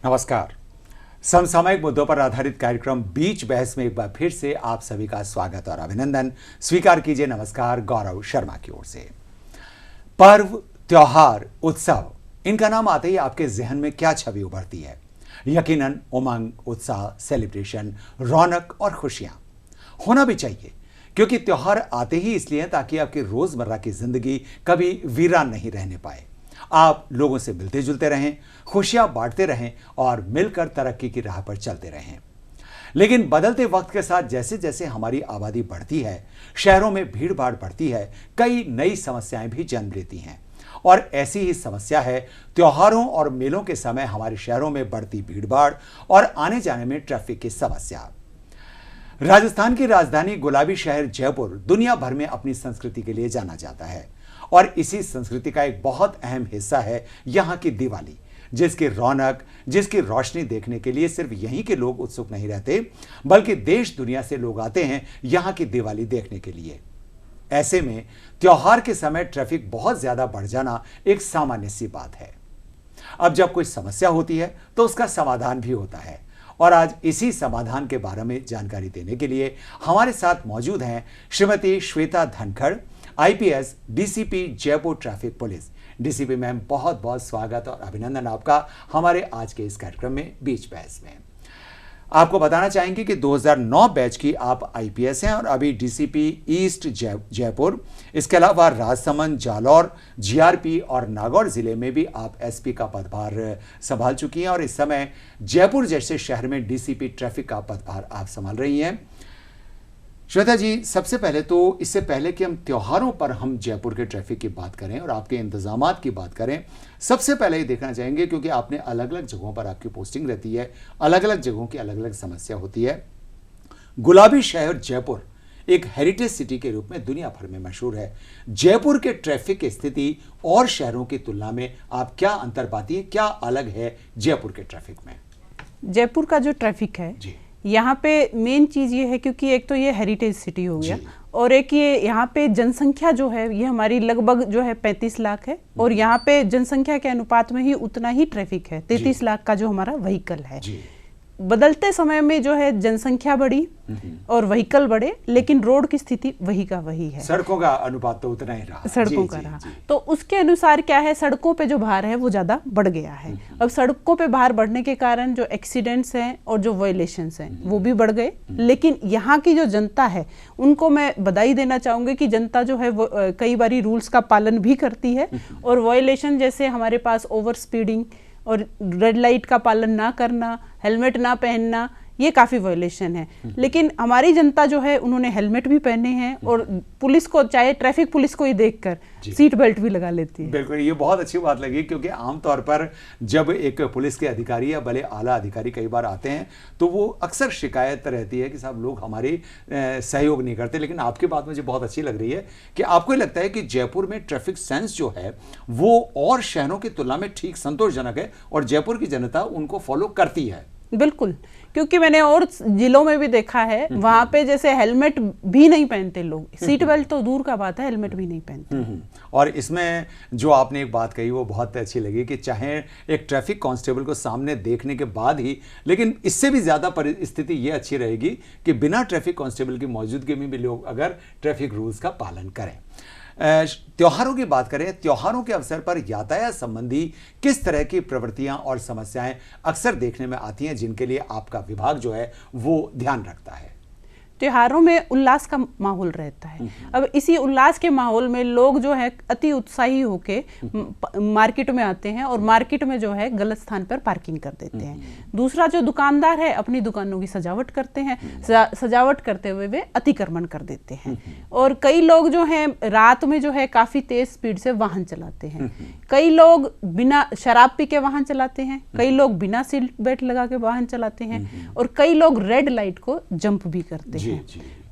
नमस्कार। समसामयिक मुद्दों पर आधारित कार्यक्रम बीच बहस में एक बार फिर से आप सभी का स्वागत और अभिनंदन। स्वीकार कीजिए नमस्कार गौरव शर्मा की ओर से। पर्व, त्योहार, उत्सव, इनका नाम आते ही आपके जहन में क्या छवि उभरती है? यकीनन उमंग, उत्साह, सेलिब्रेशन, रौनक और खुशियां होना भी चाहिए, क्योंकि त्योहार आते ही इसलिए ताकि आपकी रोजमर्रा की जिंदगी कभी वीरान नहीं रहने पाए। आप लोगों से मिलते जुलते रहें, खुशियां बांटते रहें और मिलकर तरक्की की राह पर चलते रहें। लेकिन बदलते वक्त के साथ जैसे जैसे हमारी आबादी बढ़ती है, शहरों में भीड़ भाड़ बढ़ती है, कई नई समस्याएं भी जन्म लेती हैं। और ऐसी ही समस्या है त्योहारों और मेलों के समय हमारे शहरों में बढ़ती भीड़ भाड़ और आने जाने में ट्रैफिक की समस्या। राजस्थान की राजधानी गुलाबी शहर जयपुर दुनिया भर में अपनी संस्कृति के लिए जाना जाता है और इसी संस्कृति का एक बहुत अहम हिस्सा है यहाँ की दिवाली, जिसकी रौनक, जिसकी रोशनी देखने के लिए सिर्फ यहीं के लोग उत्सुक नहीं रहते, बल्कि देश दुनिया से लोग आते हैं यहाँ की दिवाली देखने के लिए। ऐसे में त्योहार के समय ट्रैफिक बहुत ज्यादा बढ़ जाना एक सामान्य सी बात है। अब जब कोई समस्या होती है तो उसका समाधान भी होता है, और आज इसी समाधान के बारे में जानकारी देने के लिए हमारे साथ मौजूद हैं Shrimati Shweta Dhankhar, IPS, DCP Jaipur traffic police. DCP ma'am, बहुत बहुत स्वागत और अभिनंदन आपका हमारे आज के इस कार्यक्रम में बीच बहस में। आपको बताना चाहेंगे कि 2009 बैच की आप आईपीएस हैं और अभी डीसीपी ईस्ट जयपुर, इसके अलावा राजसमंद, जालौर, जीआरपी और नागौर जिले में भी आप एसपी का पदभार संभाल चुकी हैं और इस समय जयपुर जैसे शहर में डीसीपी ट्रैफिक का पदभार आप संभाल रही हैं। श्वेता जी, सबसे पहले तो इससे पहले कि हम त्योहारों पर हम जयपुर के ट्रैफिक की बात करें और आपके इंतजामात की बात करें, सबसे पहले ये देखना चाहेंगे, क्योंकि आपने अलग अलग जगहों पर आपकी पोस्टिंग रहती है, अलग अलग जगहों की अलग अलग समस्या होती है। गुलाबी शहर जयपुर एक हेरिटेज सिटी के रूप में दुनिया भर में मशहूर है। जयपुर के ट्रैफिक की स्थिति और शहरों की तुलना में आप क्या अंतर पाती है, क्या अलग है जयपुर के ट्रैफिक में? जयपुर का जो ट्रैफिक है यहाँ पे मेन चीज़ ये है, क्योंकि एक तो ये हेरिटेज सिटी हो गया और एक ये यहाँ पे जनसंख्या जो है ये हमारी लगभग जो है 35 लाख है और यहाँ पे जनसंख्या के अनुपात में ही उतना ही ट्रैफिक है। 33 लाख का जो हमारा व्हीकल है। बदलते समय में जो है जनसंख्या बढ़ी और व्हीकल बढ़े, लेकिन रोड की स्थिति वही का वही है। सड़कों का अनुपात तो उतना ही रहा, सड़कों का रहा। तो उसके अनुसार क्या है, सड़कों पे जो भार है वो ज्यादा बढ़ गया है। अब सड़कों पे भार बढ़ने के कारण जो एक्सीडेंट्स हैं और जो वायलेशंस हैं वो भी बढ़ गए। लेकिन यहाँ की जो जनता है उनको मैं बधाई देना चाहूंगी कि जनता जो है वो कई बारी रूल्स का पालन भी करती है और वायलेशन जैसे हमारे पास ओवर स्पीडिंग और रेड लाइट का पालन ना करना, हेलमेट ना पहनना, ये काफी वायलेशन है। लेकिन हमारी जनता जो है उन्होंने हेलमेट भी पहने हैं और पुलिस को, चाहे ट्रैफिक पुलिस को ही देखकर सीट बेल्ट भी लगा लेती है। बिल्कुल, ये बहुत अच्छी बात लगी, क्योंकि आमतौर पर जब एक पुलिस के अधिकारी या भले आला अधिकारी कई बार आते हैं तो वो अक्सर शिकायत रहती है कि साहब लोग हमारी सहयोग नहीं करते। लेकिन आपकी बात मुझे बहुत अच्छी लग रही है कि आपको लगता है कि जयपुर में ट्रैफिक सेंस जो है वो और शहरों की तुलना में ठीक संतोषजनक है और जयपुर की जनता उनको फॉलो करती है। बिल्कुल, क्योंकि मैंने और जिलों में भी देखा है, वहां पे जैसे हेलमेट भी नहीं पहनते लोग, सीट बेल्ट तो दूर का बात है, हेलमेट भी नहीं पहनते। और इसमें जो आपने एक बात कही वो बहुत अच्छी लगी कि चाहे एक ट्रैफिक कांस्टेबल को सामने देखने के बाद ही, लेकिन इससे भी ज्यादा परिस्थिति ये अच्छी रहेगी कि बिना ट्रैफिक कांस्टेबल की मौजूदगी में भी लोग अगर ट्रैफिक रूल्स का पालन करें। त्योहारों की बात करें, त्योहारों के अवसर पर यातायात संबंधी किस तरह की प्रवृत्तियां और समस्याएं अक्सर देखने में आती हैं, जिनके लिए आपका विभाग जो है वो ध्यान रखता है? त्योहारों में उल्लास का माहौल रहता है। अब इसी उल्लास के माहौल में लोग जो है अति उत्साही होके मार्केट में आते हैं और मार्केट में जो है गलत स्थान पर पार्किंग कर देते हैं। दूसरा, जो दुकानदार है अपनी दुकानों की सजावट करते हैं, सजावट करते हुए वे अतिक्रमण कर देते हैं। और कई लोग जो हैं रात में जो है काफी तेज स्पीड से वाहन चलाते हैं। कई लोग बिना शराब पी के वाहन चलाते हैं, कई लोग बिना सीट बेल्ट लगा के वाहन चलाते हैं और कई लोग रेड लाइट को जंप भी करते हैं।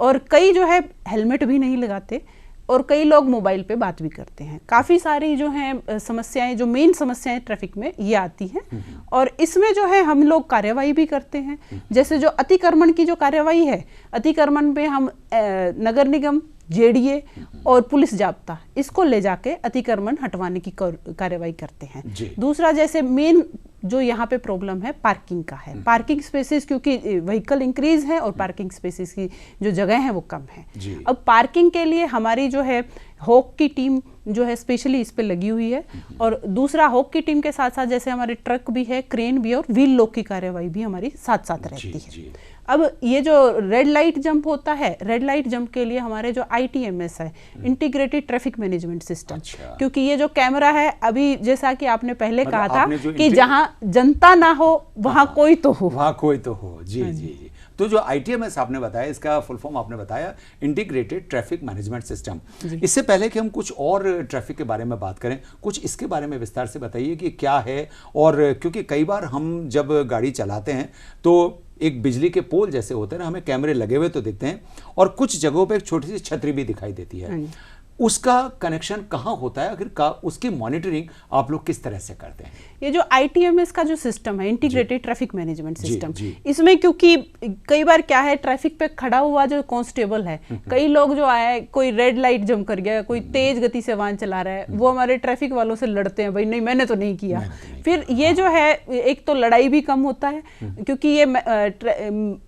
और कई जो है हेलमेट भी नहीं लगाते और कई लोग मोबाइल पे बात भी करते हैं। काफ़ी सारी जो हैं समस्याएं, जो मेन समस्याएं ट्रैफिक में ये आती हैं और इसमें जो है हम लोग कार्रवाई भी करते हैं। जैसे जो अतिक्रमण की जो कार्रवाई है, अतिक्रमण पे हम नगर निगम जेडीए और पुलिस जाब्ता इसको ले जाके अतिक्रमण हटवाने की कार्रवाई करते हैं। दूसरा, जैसे मेन जो यहाँ पे प्रॉब्लम है पार्किंग का है, पार्किंग स्पेसेस, क्योंकि व्हीकल इंक्रीज है और पार्किंग स्पेसेस की जो जगह है वो कम है। अब पार्किंग के लिए हमारी जो है हॉक की टीम जो है स्पेशली इस पे लगी हुई है, और दूसरा हॉक की टीम के साथ साथ जैसे हमारे ट्रक भी है, क्रेन भी है, और व्हील लॉक की कार्रवाई भी हमारी साथ साथ रहती है। अब ये जो रेड लाइट जंप होता है, रेड लाइट जंप के लिए हमारे जो ITMS है, इंटीग्रेटेड ट्रैफिक मैनेजमेंट सिस्टम, क्योंकि ये जो कैमरा है, अभी जैसा कि आपने पहले कहा था कि जहां जनता ना हो वहां कोई तो हो, वहां कोई तो हो। जी जी जी। तो जो ITMS आपने बताया, इसका फुल फॉर्म आपने बताया इंटीग्रेटेड ट्रैफिक मैनेजमेंट सिस्टम। इससे पहले कि हम कुछ और ट्रैफिक के बारे में बात करें, कुछ इसके बारे में विस्तार से बताइए कि क्या है। और क्योंकि कई बार हम जब गाड़ी चलाते हैं तो एक बिजली के पोल जैसे होते हैं ना, हमें कैमरे लगे हुए तो दिखते हैं, और कुछ जगहों पे एक छोटी सी छतरी भी दिखाई देती है। उसका कनेक्शन कहाँ होता है, आखिर उसकी मॉनिटरिंग आप लोग किस तरह से करते हैं? ये जो ITMS का जो सिस्टम है, इंटीग्रेटेड ट्रैफिक मैनेजमेंट सिस्टम, इसमें क्योंकि कई बार क्या है, ट्रैफिक पे खड़ा हुआ जो कांस्टेबल है, कई लोग जो आए, कोई रेड लाइट जंप कर गया, कोई तेज गति से वाहन चला रहा है, वो हमारे ट्रैफिक वालों से लड़ते हैं, भाई नहीं मैंने तो नहीं किया। फिर ये जो है, एक तो लड़ाई भी कम होता है, क्योंकि ये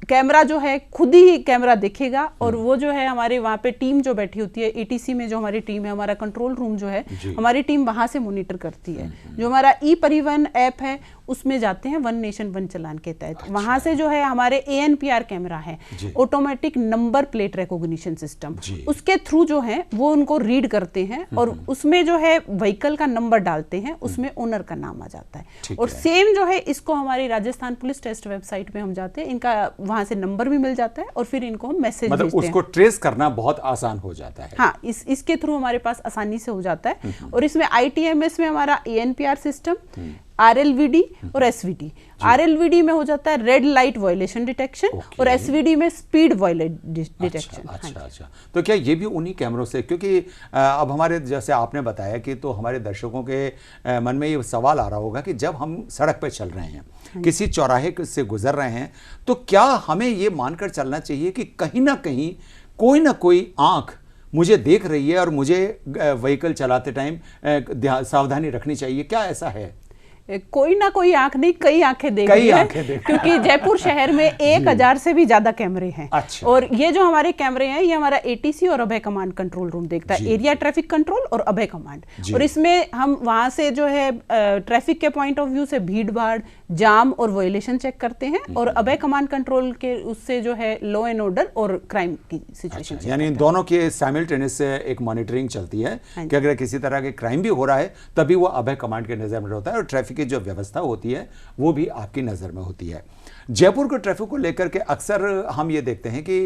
कैमरा जो है खुद ही कैमरा देखेगा, और वो जो है हमारे वहाँ पे टीम जो बैठी होती है, ETC में जो हमारी टीम है, हमारा कंट्रोल रूम जो है, हमारी टीम वहां से मॉनिटर करती है। जो हमारा परिवहन ऐप है उसमें जाते हैं वन नेशन वन चालान के तहत। वहां से जो है हमारे ANPR कैमरा है, automatic number plate recognition system, उसके थ्रू जो है वो उनको रीड करते हैं, और उसमें जो है व्हीकल का नंबर डालते हैं, उसमें ओनर का नाम आ जाता है। और सेम जो है इसको हमारी राजस्थान पुलिस टेस्ट वेबसाइट पे हम जाते हैं, इनका वहां से नंबर भी मिल जाता है, और फिर इनको हम मैसेज भेजते हैं। मतलब उसको ट्रेस करना बहुत आसान हो जाता है। हाँ, इसके थ्रू हमारे पास आसानी से हो जाता है। और इसमें ITMS में हमारा ANPR सिस्टम, RLVD और SVD। RLVD में हो जाता है रेड लाइट वायलेशन डिटेक्शन, और SVD में स्पीड वायलेट डिटेक्शन। अच्छा। तो क्या ये भी उन्हीं कैमरों से, क्योंकि अब हमारे जैसे आपने बताया कि तो हमारे दर्शकों के मन में ये सवाल आ रहा होगा कि जब हम सड़क पर चल रहे हैं, किसी चौराहे से गुजर रहे हैं, तो क्या हमें ये मानकर चलना चाहिए कि कहीं ना कहीं कोई ना कोई आंख मुझे देख रही है और मुझे व्हीकल चलाते टाइम सावधानी रखनी चाहिए? क्या ऐसा है? कोई ना कोई आंख नहीं, कई आंखें देख रही है, क्योंकि जयपुर शहर में 1000 से भी ज्यादा कैमरे हैं। अच्छा। और ये जो हमारे कैमरे हैं, ये हमारा ATC और अभय कमांड कंट्रोल रूम देखता है, एरिया ट्रैफिक कंट्रोल और अभय कमांड। और इसमें हम वहां से जो है ट्रैफिक के पॉइंट ऑफ व्यू से भीड़ भाड़, जाम और वायलेशन चेक करते हैं, और अभय कमांड कंट्रोल के उससे जो है लॉ एंड ऑर्डर और क्राइम की सिचुएशन। यानी इन दोनों के साइमल्टेनियस एक मॉनिटरिंग चलती है कि अगर किसी तरह के क्राइम भी हो रहा है तभी वो अभय कमांड के नजर में होता है, और ट्रैफिक की जो व्यवस्था होती है वो भी आपकी नजर में होती है। जयपुर के ट्रैफिक को लेकर के अक्सर हम ये देखते हैं कि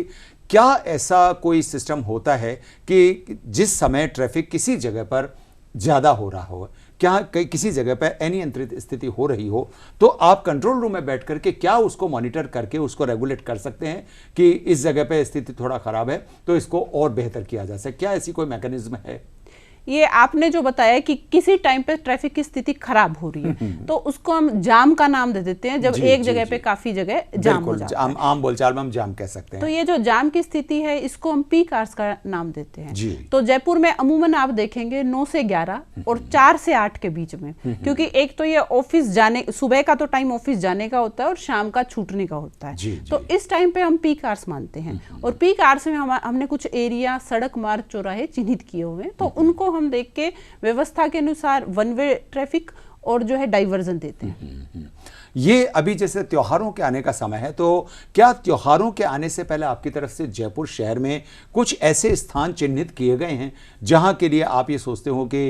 क्या ऐसा कोई सिस्टम होता है कि जिस समय ट्रैफिक किसी जगह पर ज्यादा हो रहा हो, क्या कहीं किसी जगह पर अनियंत्रित स्थिति हो रही हो, तो आप कंट्रोल रूम में बैठ करके क्या उसको मॉनिटर करके उसको रेगुलेट कर सकते हैं कि इस जगह पे स्थिति थोड़ा खराब है तो इसको और बेहतर किया जा सके? क्या ऐसी कोई मैकेनिज्म है? ये आपने जो बताया कि किसी टाइम पे ट्रैफिक की स्थिति खराब हो रही है, तो उसको हम जाम का नाम दे देते हैं, जब एक जगह पे काफी जगह जाम हो जाता है। आम बोलचाल में हम जाम कह सकते हैं। तो ये जो जाम की स्थिति है, इसको हम पीक आवर्स का नाम देते हैं। तो जयपुर में अमूमन आप देखेंगे 9 से 11 और 4 से 8 के बीच में, क्योंकि एक तो ये ऑफिस जाने, सुबह का तो टाइम ऑफिस जाने का होता है और शाम का छूटने का होता है, तो इस टाइम पे हम पीक आवर्स मानते हैं। और पीक आवर्स में हमने कुछ एरिया, सड़क मार्ग, चौराहे चिन्हित किए हुए हैं, तो उनको हम देख के व्यवस्था के अनुसार वन वे ट्रैफिक और जो है डाइवर्जन देते हैं। ये अभी जैसे त्योहारों के आने का समय है, तो क्या त्योहारों के आने से पहले आपकी तरफ से जयपुर शहर में कुछ ऐसे स्थान चिन्हित किए गए हैं जहां के लिए आप ये सोचते हो कि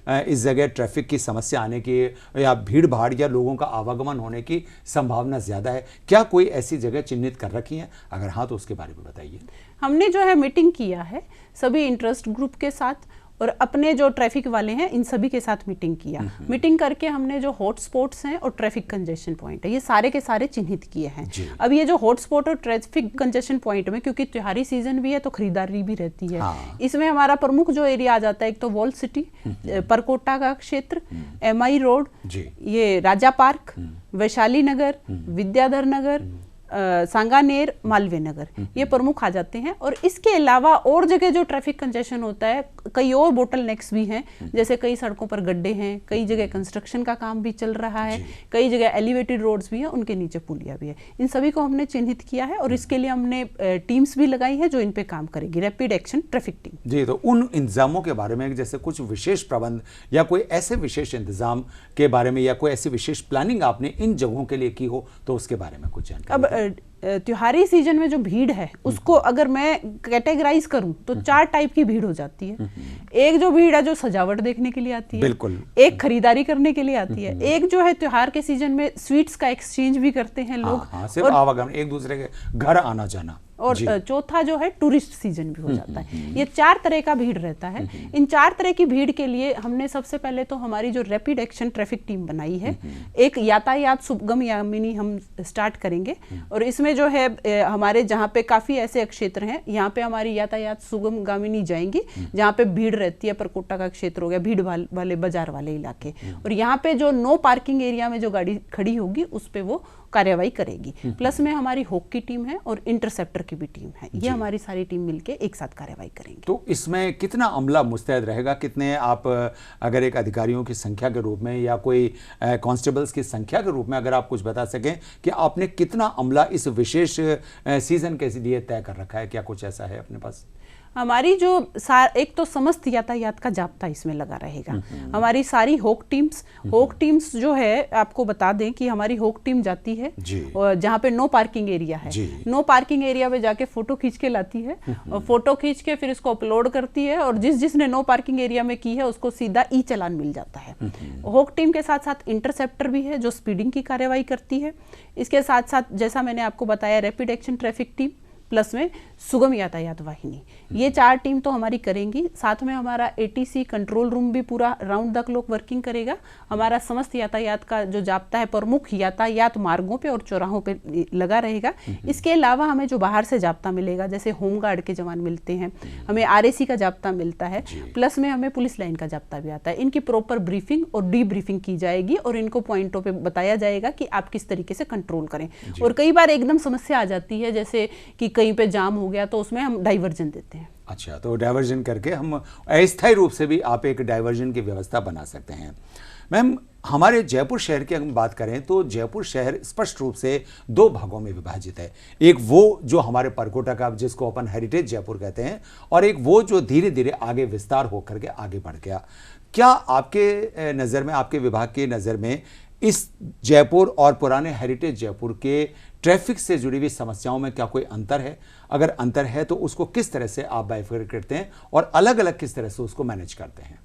इस जगह ट्रैफिक की समस्या आने की या भीड़ भाड़ या लोगों का आवागमन होने की संभावना ज्यादा है? क्या कोई ऐसी जगह चिन्हित कर रखी है? अगर हाँ तो उसके बारे में बताइए। हमने जो है मीटिंग किया है सभी इंटरेस्ट ग्रुप के साथ, और अपने जो ट्रैफिक वाले हैं इन सभी के साथ मीटिंग किया। मीटिंग करके हमने जो हॉट स्पॉट्स हैं और ट्रैफिक कंजेशन पॉइंट है, ये सारे के सारे चिन्हित किए हैं। अब ये जो हॉट स्पॉट और ट्रैफिक कंजेशन पॉइंट में, क्योंकि त्योहारी सीजन भी है तो खरीदारी भी रहती है, इसमें हमारा प्रमुख जो एरिया आ जाता है, एक तो वॉल सिटी, परकोटा का क्षेत्र, MI रोड, ये राजा पार्क, वैशाली नगर, विद्याधर नगर, सांगानेर, मालवीय नगर, ये प्रमुख आ जाते हैं। और इसके अलावा और जगह जो ट्रैफिक कंजेशन होता है, कई और बोटल नेक्स भी हैं, जैसे कई सड़कों पर गड्ढे हैं, कई जगह कंस्ट्रक्शन का काम भी चल रहा है, कई जगह एलिवेटेड रोड्स भी हैं, उनके नीचे पुलिया भी है। इन सभी को हमने चिन्हित किया है और इसके लिए हमने टीम्स भी लगाई है जो इन पे काम करेगी, रैपिड एक्शन ट्रैफिक टीम। जी, तो उन इंतजामों के बारे में, जैसे कुछ विशेष प्रबंध या कोई ऐसे विशेष इंतजाम के बारे में या कोई ऐसी विशेष प्लानिंग आपने इन जगहों के लिए की हो, तो उसके बारे में कुछ जानकारी। अब त्योहारी सीजन में जो भीड़ है उसको अगर मैं कैटेगराइज करूं तो 4 टाइप की भीड़ हो जाती है। एक जो भीड़ है जो सजावट देखने के लिए आती है, बिल्कुल। एक खरीदारी करने के लिए आती है, एक जो है त्योहार के सीजन में स्वीट्स का एक्सचेंज भी करते हैं लोग। हाँ, सिर्फ आवागमन, एक दूसरे के घर आना जाना। और चौथा जो है टूरिस्ट सीजन भी हो जाता है। ये 4 तरह का भीड़ रहता है। इन 4 तरह की भीड़ के लिए हमने सबसे पहले तो हमारी जो रैपिड एक्शन ट्रैफिक टीम बनाई है, एक यातायात सुगमगामिनी हम स्टार्ट करेंगे। और इसमें जो है हमारे जहाँ पे काफी ऐसे क्षेत्र हैं, यहाँ पे हमारी यातायात सुगमगामिनी जाएंगी जहाँ पे भीड़ रहती है। परकोटा का क्षेत्र हो गया, भीड़ वाले बाजार वाले इलाके, और यहाँ पे जो नो पार्किंग एरिया में जो गाड़ी खड़ी होगी उस पे वो कार्यवाही करेगी। प्लस में हमारी होक की टीम है और इंटरसेप्टर की भी टीम है। ये हमारी सारी टीम मिलके एक साथ कार्यवाही करेंगे। तो इसमें कितना अमला मुस्तैद रहेगा? कितने आप अगर एक अधिकारियों की संख्या के रूप में या कोई कांस्टेबल्स की संख्या के रूप में अगर आप कुछ बता सकें कि आपने कितना अमला इस विशेष सीजन के लिए तय कर रखा है, क्या कुछ ऐसा है अपने पास? हमारी जो एक तो समस्त यातायात का जाब्ता इसमें लगा रहेगा। हमारी सारी होक टीम्स जो है, आपको बता दें कि हमारी होक टीम जाती है जहाँ पे नो पार्किंग एरिया है, नो पार्किंग एरिया में जाके फोटो खींच के लाती है और फोटो खींच के फिर इसको अपलोड करती है और जिसने नो पार्किंग एरिया में की है उसको सीधा ई चालान मिल जाता है। होक टीम के साथ साथ इंटरसेप्टर भी है जो स्पीडिंग की कार्यवाही करती है। इसके साथ साथ जैसा मैंने आपको बताया rapid action traffic team plus में सुगम यातायात वाहिनी, ये 4 टीम तो हमारी करेंगी। साथ में हमारा एटीसी कंट्रोल रूम भी पूरा राउंड द क्लॉक वर्किंग करेगा। हमारा समस्त यातायात का जो जाब्ता है प्रमुख यातायात मार्गों पे और चौराहों पे लगा रहेगा। इसके अलावा हमें जो बाहर से जाब्ता मिलेगा, जैसे होमगार्ड के जवान मिलते हैं, हमें आरएसी का जाब्ता मिलता है, प्लस में हमें पुलिस लाइन का जाब्ता भी आता है। इनकी प्रॉपर ब्रीफिंग और डी ब्रीफिंग की जाएगी और इनको पॉइंटों पे बताया जाएगा कि आप किस तरीके से कंट्रोल करें। और कई बार एकदम समस्या आ जाती है, जैसे कि कहीं पे जाम हो गया तो उसमें हम डाइवर्जन देते हैं। अच्छा, तो डाइवर्जन करके हम अस्थायी रूप से भी आप एक डाइवर्जन की व्यवस्था बना सकते हैं। मैम, हमारे जयपुर शहर की अगर बात करें तो जयपुर शहर स्पष्ट रूप से 2 भागों में विभाजित है। एक वो जो हमारे परकोटा का, जिसको अपन हेरिटेज जयपुर कहते हैं, और एक वो जो धीरे धीरे आगे विस्तार होकर के आगे बढ़ गया। क्या आपके नज़र में, आपके विभाग की नज़र में इस जयपुर और पुराने हेरिटेज जयपुर के ट्रैफिक से जुड़ी हुई समस्याओं में क्या कोई अंतर है? अगर अंतर है तो उसको किस तरह से आप बाइफरकेट करते हैं और अलग अलग किस तरह से उसको मैनेज करते हैं?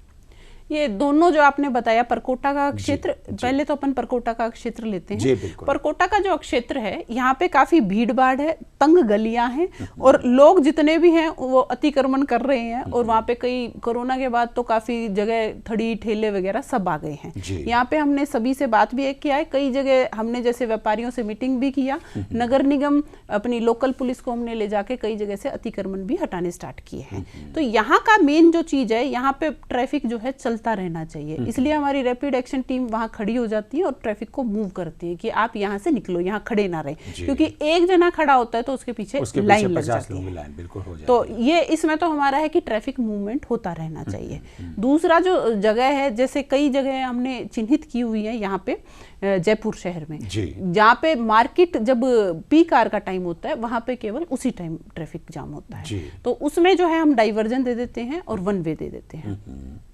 ये दोनों जो आपने बताया, परकोटा का क्षेत्र, पहले तो अपन परकोटा का क्षेत्र लेते हैं। परकोटा का जो क्षेत्र है, यहाँ पे काफी भीड़ भाड़ है, तंग गलियां हैं और लोग जितने भी हैं वो अतिक्रमण कर रहे हैं। और वहाँ पे कई कोरोना के बाद तो काफी जगह थड़ी ठेले वगैरह सब आ गए हैं। यहाँ पे हमने सभी से बात भी एक किया है, कई जगह हमने जैसे व्यापारियों से मीटिंग भी किया, नगर निगम अपनी लोकल पुलिस को हमने ले जाके कई जगह से अतिक्रमण भी हटाने स्टार्ट किए हैं। तो यहाँ का मेन जो चीज है, यहाँ पे ट्रैफिक जो है चलता रहना चाहिए, इसलिए हमारी रैपिड एक्शन टीम वहां खड़ी हो जाती है और ट्रैफिक को मूव करती है कि आप यहां से निकलो, यहां खड़े ना रहे, क्योंकि एक जना खड़ा होता है तो उसके पीछे लाइन लग जाती है। तो ये इसमें तो हमारा है कि ट्रैफिक मूवमेंट होता रहना चाहिए। दूसरा जो जगह है, जैसे कई जगह हमने चिन्हित की हुई है यहाँ पे जयपुर शहर में, जहाँ पे मार्केट जब पीक आवर का टाइम होता है वहां पे केवल उसी टाइम ट्रैफिक जाम होता है, तो उसमें जो है हम डाइवर्जन दे देते हैं और 1 वे दे देते हैं।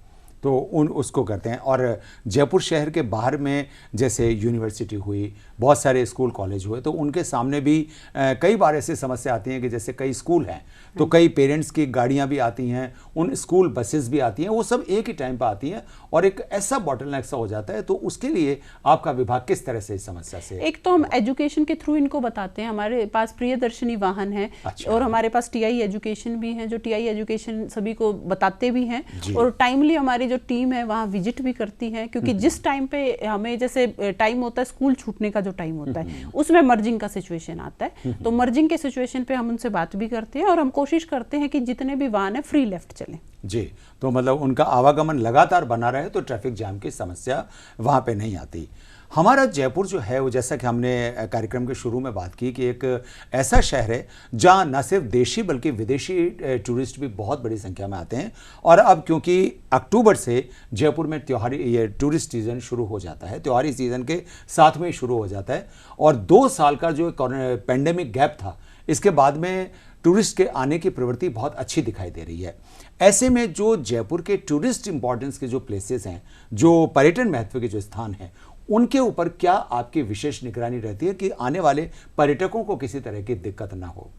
तो उसको करते हैं। और जयपुर शहर के बाहर में जैसे यूनिवर्सिटी हुई, बहुत सारे स्कूल कॉलेज हुए, तो उनके सामने भी कई बार ऐसी समस्या आती है कि जैसे कई स्कूल हैं तो कई पेरेंट्स की गाड़ियां भी आती हैं, उन स्कूल बसेस भी आती हैं, वो सब एक ही टाइम पर आती हैं और एक ऐसा बॉटलनेक सा हो जाता है। तो उसके लिए आपका विभाग किस तरह से इस समस्या से? एक तो हम एजुकेशन के थ्रू इनको बताते हैं, हमारे पास प्रियदर्शनी वाहन है। अच्छा। और हमारे पास टीआई एजुकेशन भी है, जो टीआई एजुकेशन सभी को बताते भी हैं और टाइमली हमारी जो टीम है वहाँ विजिट भी करती है, क्योंकि जिस टाइम पे हमें जैसे टाइम होता है स्कूल छूटने का जो टाइम होता है उसमें मर्जिंग का सिचुएशन आता है, तो मर्जिंग के सिचुएशन पे हम उनसे बात भी करते हैं और हम कोशिश करते हैं कि जितने भी वाहन है फ्री लेफ्ट चलें। जी, तो मतलब उनका आवागमन लगातार बना रहे तो ट्रैफिक जाम की समस्या वहाँ पे नहीं आती। हमारा जयपुर जो है वो, जैसा कि हमने कार्यक्रम के शुरू में बात की, कि एक ऐसा शहर है जहाँ न सिर्फ देशी बल्कि विदेशी टूरिस्ट भी बहुत बड़ी संख्या में आते हैं। और अब क्योंकि अक्टूबर से जयपुर में ये टूरिस्ट सीजन शुरू हो जाता है, त्योहारी सीजन के साथ में शुरू हो जाता है, और 2 साल का जो पेंडेमिक गैप था, इसके बाद में टूरिस्ट के आने की प्रवृत्ति बहुत अच्छी दिखाई दे रही है। ऐसे में जो जयपुर के टूरिस्ट इंपॉर्टेंस के जो प्लेसेस हैं, जो पर्यटन महत्व के जो स्थान हैं, उनके ऊपर क्या आपकी विशेष निगरानी रहती है कि आने वाले पर्यटकों को किसी तरह की दिक्कत ना हो?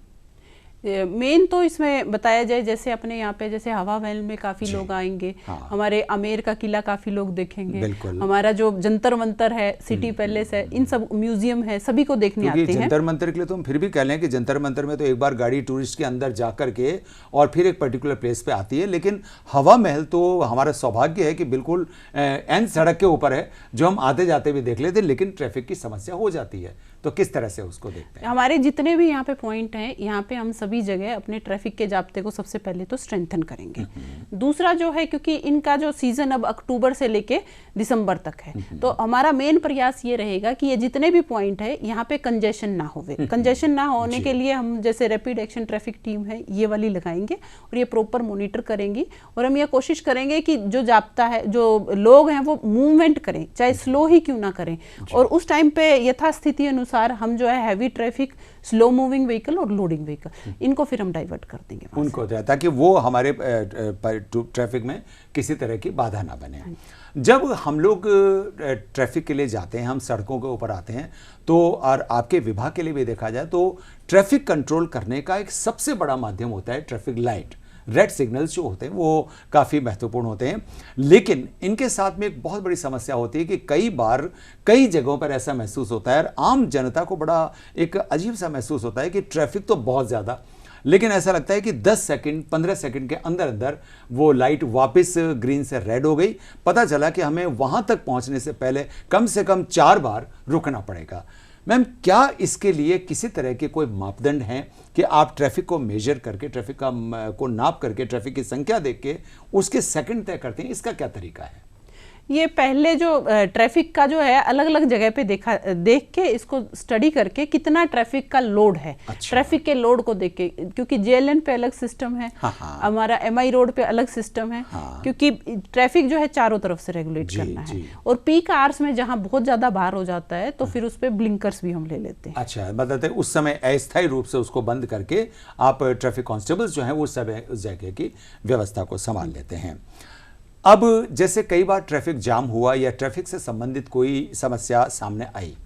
मेन तो इसमें बताया जाए, जैसे अपने यहाँ पे जैसे हवा महल में काफी लोग आएंगे, हमारे आमेर का किला काफी लोग देखेंगे, हमारा जो जंतर मंतर है, सिटी पैलेस है, इन सब म्यूजियम है, सभी को देखने आते हैं। जंतर मंतर के लिए तो हम फिर भी कह लें कि जंतर मंतर में तो एक बार गाड़ी टूरिस्ट के अंदर जाकर के और फिर एक पर्टिकुलर प्लेस पे आती है, लेकिन हवा महल तो हमारा सौभाग्य है कि बिल्कुल एन सड़क के ऊपर है, जो हम आते जाते भी देख लेते, लेकिन ट्रैफिक की समस्या हो जाती है। तो किस तरह से उसको देखते हैं? हमारे जितने भी यहाँ पे पॉइंट हैं, यहाँ पे हम सभी जगह अपने ट्रैफिक के जाब्ते को सबसे पहले तो स्ट्रेंथन करेंगे। दूसरा जो है, क्योंकि इनका जो सीजन अब अक्टूबर से लेके दिसंबर तक है, तो हमारा मेन प्रयास ये रहेगा कि ये जितने भी पॉइंट है यहाँ पे कंजेशन ना होवे। कंजेशन ना होने के लिए हम जैसे रैपिड एक्शन ट्रैफिक टीम है, ये वाली लगाएंगे और ये प्रॉपर मॉनिटर करेंगी, और हम ये कोशिश करेंगे कि जो जाब्ता है, जो लोग हैं वो मूवमेंट करें, चाहे स्लो ही क्यों ना करें, और उस टाइम पे यथास्थिति अनुसार हम जो है heavy traffic, slow moving vehicle और लोडिंग व्हीकल, इनको फिर हम डाइवर्ट कर देंगे उनको, ताकि वो हमारे ट्रैफिक में किसी तरह की बाधा ना बने। जब हम लोग ट्रैफिक के लिए जाते हैं, हम सड़कों के ऊपर आते हैं, तो और आपके विभाग के लिए भी देखा जाए तो ट्रैफिक कंट्रोल करने का एक सबसे बड़ा माध्यम होता है ट्रैफिक लाइट। रेड सिग्नल्स जो होते हैं वो काफ़ी महत्वपूर्ण होते हैं, लेकिन इनके साथ में एक बहुत बड़ी समस्या होती है कि कई बार कई जगहों पर ऐसा महसूस होता है, और आम जनता को बड़ा एक अजीब सा महसूस होता है कि ट्रैफिक तो बहुत ज़्यादा, लेकिन ऐसा लगता है कि 10 सेकंड 15 सेकंड के अंदर अंदर वो लाइट वापस ग्रीन से रेड हो गई। पता चला कि हमें वहां तक पहुंचने से पहले कम से कम 4 बार रुकना पड़ेगा। मैम, क्या इसके लिए किसी तरह के कोई मापदंड हैं कि आप ट्रैफिक को मेजर करके, ट्रैफिक को नाप करके, ट्रैफिक की संख्या देख के उसके सेकंड तय करते हैं? इसका क्या तरीका है? ये पहले जो ट्रैफिक का जो है अलग अलग जगह पे देख के इसको स्टडी करके कितना ट्रैफिक का लोड है। अच्छा। ट्रैफिक के लोड को देख के, क्योंकि जेएलएन पे अलग सिस्टम है, हमारा एमआई रोड पे अलग सिस्टम है, क्योंकि ट्रैफिक जो है चारों तरफ से रेगुलेट करना है, और पीक आवर्स में जहां बहुत ज्यादा भार हो जाता है तो फिर उस पर ब्लिंकर्स भी हम ले लेते हैं। अच्छा, मतलब उस समय अस्थायी रूप से उसको बंद करके आप ट्रैफिक कॉन्स्टेबल्स जो है वो सब उस जगह की व्यवस्था को संभाल लेते हैं। अब जैसे कई बार ट्रैफिक जाम हुआ या ट्रैफिक से संबंधित कोई समस्या सामने आई,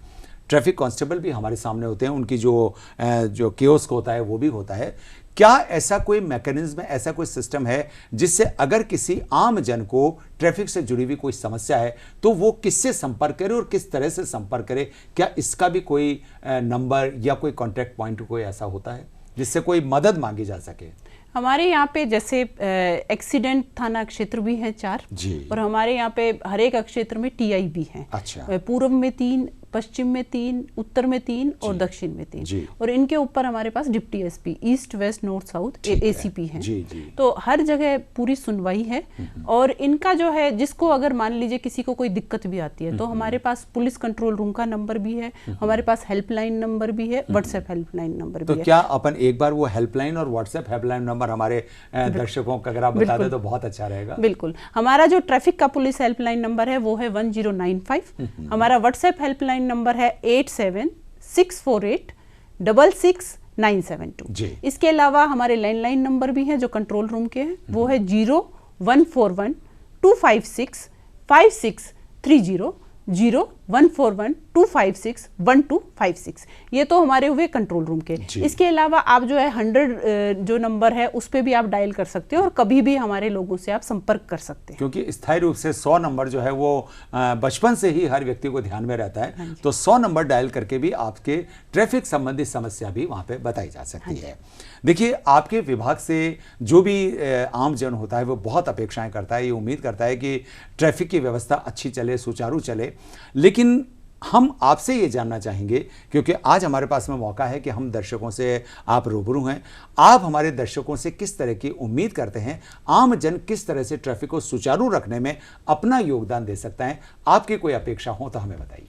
ट्रैफिक कांस्टेबल भी हमारे सामने होते हैं, उनकी जो कियोस्क होता है वो भी होता है। क्या ऐसा कोई मैकेनिज्म, ऐसा कोई सिस्टम है जिससे अगर किसी आम जन को ट्रैफिक से जुड़ी हुई कोई समस्या है तो वो किससे संपर्क करे और किस तरह से संपर्क करे? क्या इसका भी कोई नंबर या कोई कॉन्टैक्ट पॉइंट कोई ऐसा होता है जिससे कोई मदद मांगी जा सके? हमारे यहाँ पे जैसे एक्सीडेंट थाना क्षेत्र भी हैं 4, और हमारे यहाँ पे हर एक क्षेत्र में टीआई भी हैं। अच्छा। पूर्व में 3, पश्चिम में 3, उत्तर में 3 और दक्षिण में 3, और इनके ऊपर हमारे पास deputy SP, east west north south ACP हैं। तो हर जगह पूरी सुनवाई है, और इनका जो है, जिसको अगर मान लीजिए किसी को कोई दिक्कत भी आती है तो हमारे पास पुलिस कंट्रोल रूम का नंबर भी है, हमारे पास हेल्पलाइन नंबर भी है, व्हाट्सएप हेल्पलाइन नंबर भी है। तो क्या अपन एक बार वो हेल्पलाइन और व्हाट्सएप हेल्पलाइन नंबर हमारे दर्शकों को अगर आप बता दें तो बहुत अच्छा रहेगा। बिल्कुल, हमारा जो ट्रैफिक का पुलिस हेल्पलाइन नंबर है वो है 1095, हमारा व्हाट्सएप हेल्पलाइन नंबर है 8764866972। इसके अलावा हमारे लैंडलाइन नंबर भी हैं जो कंट्रोल रूम के हैं, वो है 0141256560, 014125611256। ये तो हमारे हुए कंट्रोल रूम के। इसके अलावा आप जो है 100 जो नंबर है उस पे भी आप डायल कर सकते हो और कभी भी हमारे लोगों से आप संपर्क कर सकते हैं, क्योंकि स्थायी रूप से 100 नंबर जो है वो बचपन से ही हर व्यक्ति को ध्यान में रहता है। तो 100 नंबर डायल करके भी आपके ट्रैफिक संबंधित समस्या भी वहां पे बताई जा सकती है। देखिए, आपके विभाग से जो भी आम जन होता है वो बहुत अपेक्षाएं करता है, ये उम्मीद करता है कि ट्रैफिक की व्यवस्था अच्छी चले, सुचारू चले। लेकिन हम आपसे ये जानना चाहेंगे, क्योंकि आज हमारे पास में मौका है कि हम दर्शकों से आप रूबरू हैं, आप हमारे दर्शकों से किस तरह की उम्मीद करते हैं, आम जन किस तरह से ट्रैफिक को सुचारू रखने में अपना योगदान दे सकता है? आपकी कोई अपेक्षा हो तो हमें बताइए।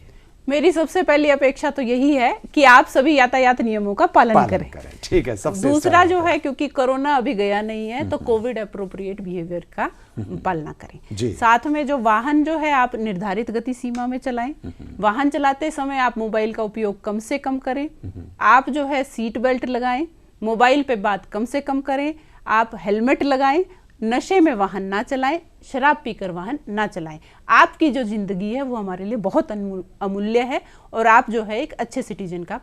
मेरी सबसे पहली अपेक्षा तो यही है कि आप सभी यातायात नियमों का पालन करें। ठीक है। सबसे दूसरा जो है, क्योंकि कोरोना अभी गया नहीं है, तो कोविड अप्रोप्रिएट बिहेवियर का पालना करें। साथ में जो वाहन जो है आप निर्धारित गति सीमा में चलाएं। वाहन चलाते समय आप मोबाइल का उपयोग कम से कम करें। आप जो है सीट बेल्ट लगाएं। मोबाइल पे बात कम से कम करें। आप हेलमेट लगाएं। नशे में वाहन ना चलाएं। शराब पीकर वाहन ना चलाएं। आपकी जो जिंदगी है वो हमारे लिए बहुत अमूल्य है और आप जो है एक अच्छे सिटीजन का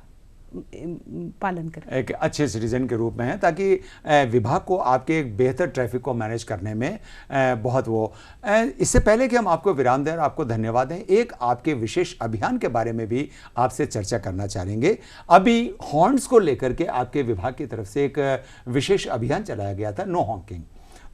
पालन करें, एक अच्छे सिटीजन के रूप में है, ताकि विभाग को आपके एक बेहतर ट्रैफिक को मैनेज करने में बहुत वो। इससे पहले कि हम आपको विराम दें और आपको धन्यवाद दें, एक आपके विशेष अभियान के बारे में भी आपसे चर्चा करना चाहेंगे। अभी हॉर्न्स को लेकर के आपके विभाग की तरफ से एक विशेष अभियान चलाया गया था, नो हॉकिंग,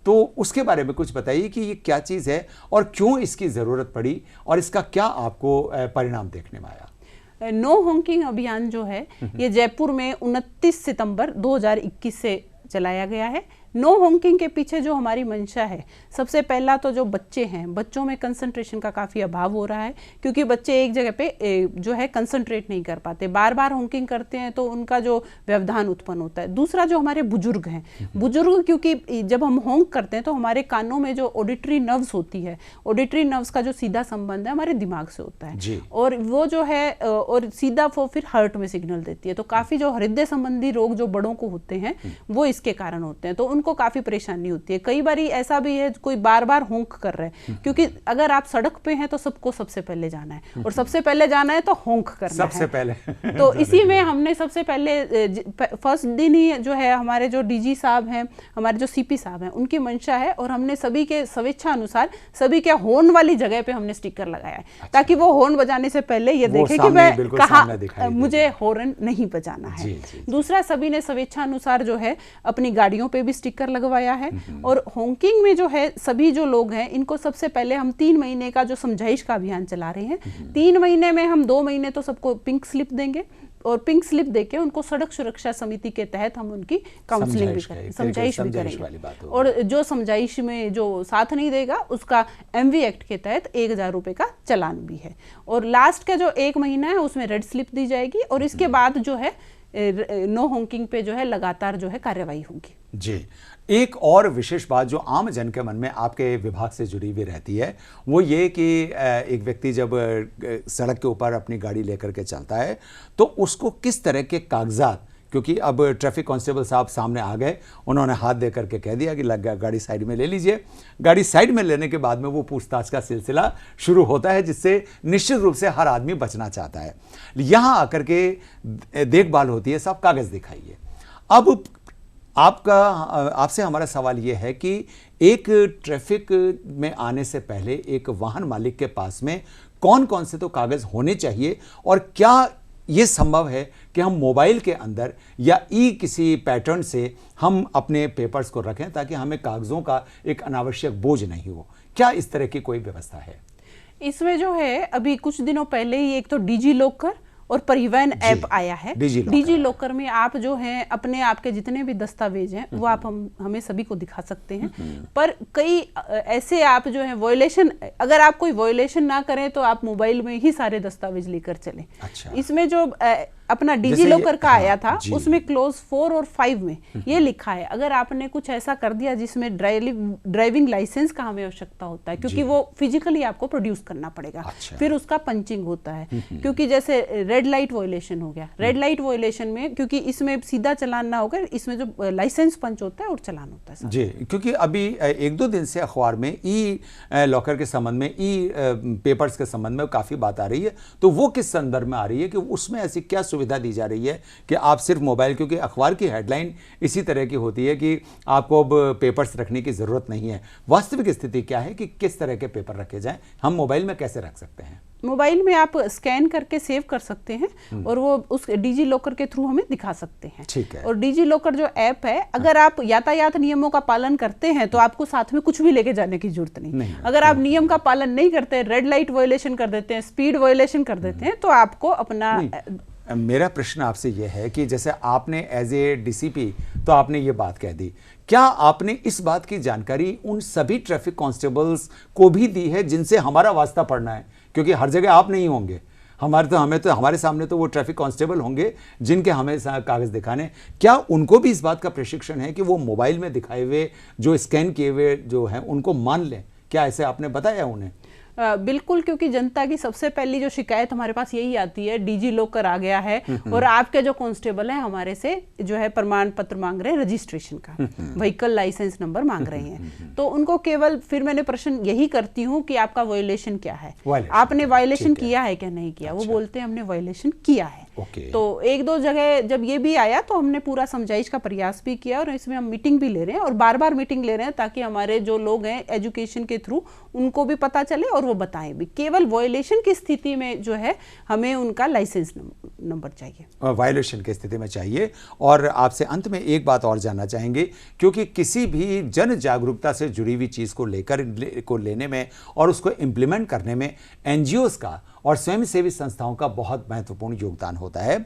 तो उसके बारे में कुछ बताइए कि ये क्या चीज़ है और क्यों इसकी ज़रूरत पड़ी और इसका क्या आपको परिणाम देखने में आया। नो हॉकिंग अभियान जो है ये जयपुर में 29 सितंबर 2021 से चलाया गया है। नो हॉकिंग के पीछे जो हमारी मंशा है, सबसे पहला तो जो बच्चे हैं, बच्चों में कंसंट्रेशन का काफ़ी अभाव हो रहा है, क्योंकि बच्चे एक जगह पे जो है कंसंट्रेट नहीं कर पाते, बार बार हॉकिंग करते हैं तो उनका जो व्यवधान उत्पन्न होता है। दूसरा जो हमारे बुजुर्ग हैं, बुजुर्ग क्योंकि जब हम हॉन्क करते हैं तो हमारे कानों में जो ऑडिटरी नर्व्स होती है, ऑडिटरी नर्व्स का जो सीधा संबंध है हमारे दिमाग से होता है और वो जो है और सीधा वो फिर हार्ट में सिग्नल देती है। तो काफ़ी जो हृदय संबंधी रोग जो बड़ों को होते हैं वो इसके कारण होते हैं, तो उनको काफी परेशानी होती है। कई बार ऐसा भी है कोई बार बार होंक कर रहे हैं, क्योंकि अगर आप सड़क पे हैं तो सबको सबसे पहले जाना है और सबसे पहले जाना है तो होंक करना सबसे पहले तो इसी में हमने सबसे पहले फर्स्ट दिन ही जो है हमारे जो डीजी साहब हैं, हमारे जो सीपी साहब हैं, उनकी मंशा है और हमने सभी के स्वेच्छा अनुसार सभी के हॉर्न वाली जगह पे हमने स्टिकर लगाया है, ताकि वो हॉर्न बजाने से पहले ये देखे कि मैं कहाँ मुझे हॉर्न नहीं बजाना है। दूसरा, सभी ने स्वेच्छा अनुसार जो है अपनी गाड़ियों पे भी स्टिकर लगवाया है और हॉकिंग में जो है सभी जो लोग हैं इनको सबसे पहले हम 3 महीने का जो समझाइश का अभियान चला रहे हैं। 3 महीने में हम 2 महीने तो सबको पिंक स्लिप देंगे और पिंक स्लिप देके उनको सड़क सुरक्षा समिति के तहत हम उनकी काउंसलिंग भी करेंगे, समझाइश भी करेंगे और जो समझाइश में जो साथ नहीं देगा उसका MV एक्ट के तहत 1000 रुपए का चालान भी है और लास्ट का जो 1 महीना है उसमें रेड स्लिप दी जाएगी और इसके बाद जो है नो हॉकिंग पे जो है लगातार जो है कार्रवाई होगी। जी, एक और विशेष बात जो आम जन के मन में आपके विभाग से जुड़ी हुई रहती है वो ये कि एक व्यक्ति जब सड़क के ऊपर अपनी गाड़ी लेकर के चलता है तो उसको किस तरह के कागजात, क्योंकि अब ट्रैफिक कांस्टेबल साहब सामने आ गए, उन्होंने हाथ दे करके कह दिया कि लग गया, गाड़ी साइड में ले लीजिए। गाड़ी साइड में लेने के बाद में वो पूछताछ का सिलसिला शुरू होता है, जिससे निश्चित रूप से हर आदमी बचना चाहता है। यहाँ आकर के देखभाल होती है, सब कागज दिखाइए। अब आपसे हमारा सवाल यह है कि एक ट्रैफिक में आने से पहले एक वाहन मालिक के पास में कौन कौन से तो कागज होने चाहिए और क्या ये संभव है कि हम मोबाइल के अंदर या किसी पैटर्न से हम अपने पेपर्स को रखें ताकि हमें कागजों का एक अनावश्यक बोझ नहीं हो। क्या इस तरह की कोई व्यवस्था है? इसमें जो है अभी कुछ दिनों पहले ही एक तो डिजी लॉकर और परिवहन ऐप आया है। डिजी लॉकर में आप जो हैं अपने आपके जितने भी दस्तावेज हैं वो आप हमें सभी को दिखा सकते हैं, पर कई ऐसे आप जो है वॉयलेशन, अगर आप कोई वॉयलेशन ना करें तो आप मोबाइल में ही सारे दस्तावेज लेकर चलें। अच्छा। इसमें जो अपना डिजी लॉकर का आया था उसमें क्लोज 4 और 5 में ये लिखा है अगर आपने कुछ ऐसा कर दिया जिसमें ड्राइविंग लाइसेंस का हमें आवश्यकता होता है, क्योंकि वो फिजिकली आपको प्रोड्यूस करना पड़ेगा। अच्छा। फिर उसका पंचिंग होता है, क्योंकि जैसे रेड लाइट वॉयलेशन हो गया, रेड लाइट वॉयलेशन में क्योंकि इसमें सीधा चलान ना होकर इसमें जो लाइसेंस पंच होता है और चलान होता है जी। क्योंकि अभी 1-2 दिन से अखबार में लॉकर के संबंध में पेपर्स के संबंध में काफी बात आ रही है, तो वो किस संदर्भ में आ रही है कि उसमें ऐसी क्या सुविधा दी जा रही है कि आप सिर्फ मोबाइल, क्योंकि अखबार की हेडलाइन इसी तरह की होती है कि आपको अब पेपर्स रखने की जरूरत नहीं है। वास्तविक स्थिति क्या है कि किस तरह के पेपर रखे जाएं, हम मोबाइल में कैसे रख सकते हैं? मोबाइल में आप स्कैन करके सेव कर सकते हैं और वो उस डिजी लॉकर के थ्रू हमें दिखा सकते हैं। ठीक है। और डिजी लॉकर जो ऐप है, अगर आप यातायात नियमों का पालन करते हैं तो आपको साथ में कुछ भी लेके जाने की जरूरत नहीं। अगर आप नियम का पालन नहीं करते, रेड लाइट वॉयलेशन कर देते हैं, स्पीड वॉयलेशन कर देते हैं, तो आपको अपना मेरा प्रश्न आपसे यह है कि जैसे आपने एज ए डीसीपी तो आपने ये बात कह दी, क्या आपने इस बात की जानकारी उन सभी ट्रैफिक कांस्टेबल्स को भी दी है जिनसे हमारा वास्ता पड़ना है? क्योंकि हर जगह आप नहीं होंगे, हमें तो हमारे सामने तो वो ट्रैफिक कांस्टेबल होंगे जिनके हमें कागज दिखाने, क्या उनको भी इस बात का प्रशिक्षण है कि वो मोबाइल में दिखाए हुए जो स्कैन किए हुए जो हैं उनको मान लें? क्या ऐसे आपने बताया उन्हें? बिल्कुल, क्योंकि जनता की सबसे पहली जो शिकायत हमारे पास यही आती है, डीजी लॉकर आ गया है और आपके जो कांस्टेबल हैं हमारे से जो है प्रमाण पत्र मांग रहे हैं, रजिस्ट्रेशन का, व्हीकल लाइसेंस नंबर मांग रहे हैं। तो उनको केवल फिर मैंने प्रश्न यही करती हूँ कि आपका वायोलेशन क्या है, आपने वायोलेशन किया है क्या नहीं किया। वो बोलते हैं हमने वायोलेशन किया है। तो एक दो जगह जब ये भी आया तो हमने पूरा समझाइश का प्रयास भी किया और इसमें हम मीटिंग भी ले रहे हैं और बार बार मीटिंग ले रहे हैं ताकि हमारे जो लोग हैं एजुकेशन के थ्रू उनको भी पता चले और वो बताएं भी। केवल वायोलेशन की स्थिति में जो है हमें उनका लाइसेंस नंबर चाहिए, वायोलेशन की स्थिति में चाहिए। और आपसे अंत में एक बात और जानना चाहेंगे, क्योंकि किसी भी जन जागरूकता से जुड़ी हुई चीज को लेने में और उसको इंप्लीमेंट करने में एनजीओज का और स्वयंसेवी संस्थाओं का बहुत महत्वपूर्ण योगदान होता है।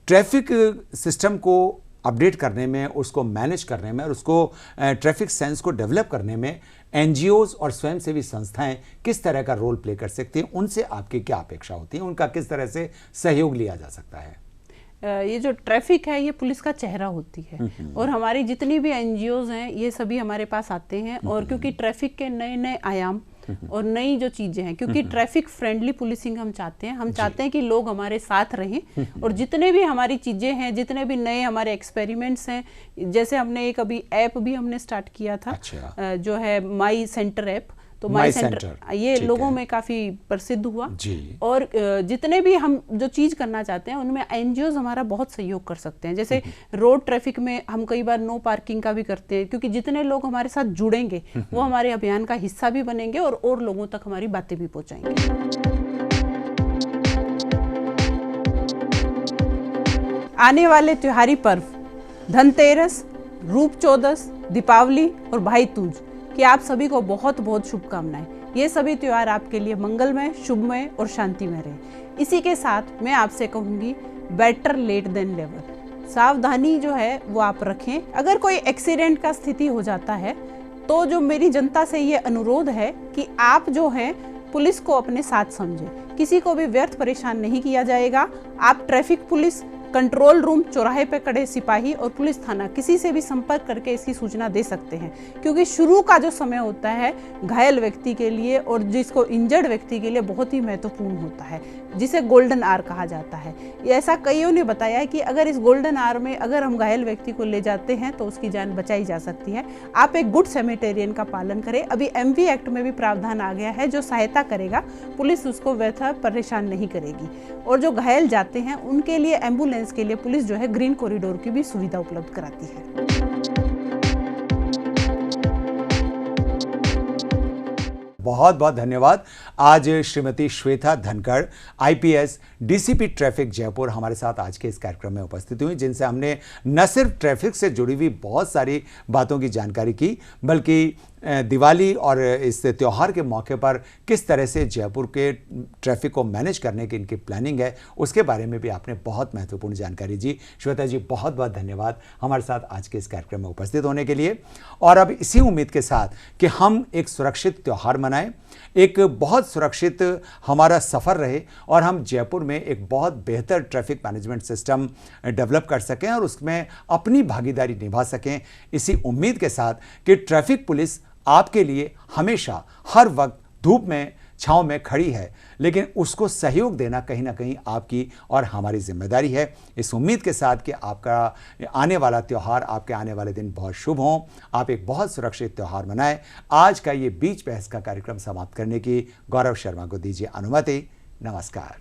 ट्रैफिक सिस्टम को अपडेट करने में, उसको मैनेज करने में और उसको ट्रैफिक सेंस को डेवलप करने में एनजीओज और स्वयंसेवी संस्थाएं किस तरह का रोल प्ले कर सकती हैं? उनसे आपकी क्या अपेक्षा होती है? उनका किस तरह से सहयोग लिया जा सकता है? ये जो ट्रैफिक है ये पुलिस का चेहरा होती है और हमारी जितनी भी एनजीओज हैं ये सभी हमारे पास आते हैं। और क्योंकि ट्रैफिक के नए नए आयाम और नई जो चीजें हैं, क्योंकि ट्रैफिक फ्रेंडली पुलिसिंग हम चाहते हैं कि लोग हमारे साथ रहें और जितने भी हमारी चीजें हैं, जितने भी नए हमारे एक्सपेरिमेंट्स हैं, जैसे हमने एक अभी ऐप भी हमने स्टार्ट किया था। अच्छा। जो है माई सेंटर ऐप, तो माई सेंटर ये लोगों में काफी प्रसिद्ध हुआ जी। और जितने भी हम जो चीज करना चाहते हैं उनमें एनजीओज हमारा बहुत सहयोग कर सकते हैं। जैसे रोड ट्रैफिक में हम कई बार नो पार्किंग का भी करते हैं, क्योंकि जितने लोग हमारे साथ जुड़ेंगे वो हमारे अभियान का हिस्सा भी बनेंगे और लोगों तक हमारी बातें भी पहुंचाएंगे। आने वाले त्योहारी पर्व धनतेरस, रूप चौदस, दीपावली और भाई दूज कि आप सभी को बहुत बहुत शुभकामनाएं। ये सभी त्योहार आपके लिए मंगलमय, शुभमय और शांतिमय रहे। इसी के साथ मैं आपसे कहूँगी बेटर लेट देन नेवर। सावधानी जो है वो आप रखें। अगर कोई एक्सीडेंट का स्थिति हो जाता है तो जो मेरी जनता से ये अनुरोध है कि आप जो है पुलिस को अपने साथ समझें। किसी को भी व्यर्थ परेशान नहीं किया जाएगा। आप ट्रैफिक पुलिस, कंट्रोल रूम, चौराहे पे खड़े सिपाही और पुलिस थाना किसी से भी संपर्क करके इसकी सूचना दे सकते हैं, क्योंकि शुरू का जो समय होता है घायल व्यक्ति के लिए और जिसको इंजर्ड व्यक्ति के लिए बहुत ही महत्वपूर्ण होता है, जिसे गोल्डन आवर कहा जाता है। ऐसा कईयों ने बताया है कि अगर इस गोल्डन आवर में अगर हम घायल व्यक्ति को ले जाते हैं तो उसकी जान बचाई जा सकती है। आप एक गुड सैनिटेरियन का पालन करें। अभी एमवी एक्ट में भी प्रावधान आ गया है जो सहायता करेगा, पुलिस उसको व्यर्थ परेशान नहीं करेगी। और जो घायल जाते हैं उनके लिए एम्बुलेंस के लिए पुलिस जो है ग्रीन कॉरिडोर की भी सुविधा उपलब्ध कराती है। बहुत बहुत धन्यवाद। आज Shrimati Shweta Dhankhar, IPS, DCP traffic Jaipur हमारे साथ आज के इस कार्यक्रम में उपस्थित हुई, जिनसे हमने न सिर्फ ट्रैफिक से जुड़ी हुई बहुत सारी बातों की जानकारी की, बल्कि दिवाली और इस त्यौहार के मौके पर किस तरह से जयपुर के ट्रैफिक को मैनेज करने की इनकी प्लानिंग है उसके बारे में भी आपने बहुत महत्वपूर्ण जानकारी दी। श्वेता जी, बहुत बहुत धन्यवाद हमारे साथ आज के इस कार्यक्रम में उपस्थित होने के लिए। और अब इसी उम्मीद के साथ कि हम एक सुरक्षित त्यौहार मनाएं, एक बहुत सुरक्षित हमारा सफ़र रहे और हम जयपुर में एक बहुत बेहतर ट्रैफिक मैनेजमेंट सिस्टम डेवलप कर सकें और उसमें अपनी भागीदारी निभा सकें, इसी उम्मीद के साथ कि ट्रैफिक पुलिस आपके लिए हमेशा हर वक्त धूप में छांव में खड़ी है, लेकिन उसको सहयोग देना कहीं ना कहीं आपकी और हमारी जिम्मेदारी है। इस उम्मीद के साथ कि आपका आने वाला त्यौहार, आपके आने वाले दिन बहुत शुभ हों, आप एक बहुत सुरक्षित त्यौहार मनाएं। आज का ये बीच बहस का कार्यक्रम समाप्त करने की गौरव शर्मा को दीजिए अनुमति। नमस्कार।